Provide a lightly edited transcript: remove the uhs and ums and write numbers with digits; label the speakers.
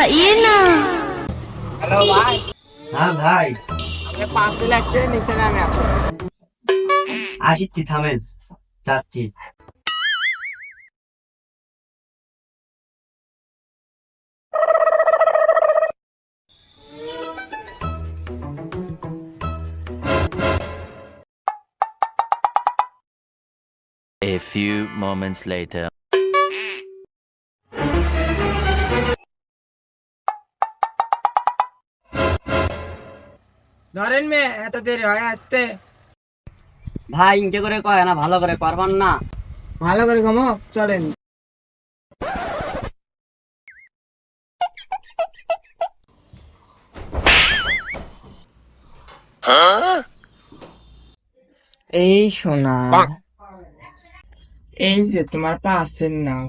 Speaker 1: बताइए ना।
Speaker 2: হ্যালো ভাই,
Speaker 3: হ্যাঁ ভাই,
Speaker 2: আপনি পাশে লাগছে, নিচে নামে আছো।
Speaker 3: আসিচ্ছি, থামেন, যাচ্ছি।
Speaker 4: A few moments later.
Speaker 2: ধরেন মেয়ে, এত দেরি হয় আসতে?
Speaker 3: ভাই ইনকে করে কয় না, ভালো করে করবার না।
Speaker 2: ভালো করে ঘুমো, চলেন। এই সোনা, এই যে তোমার পার্সেল নাও।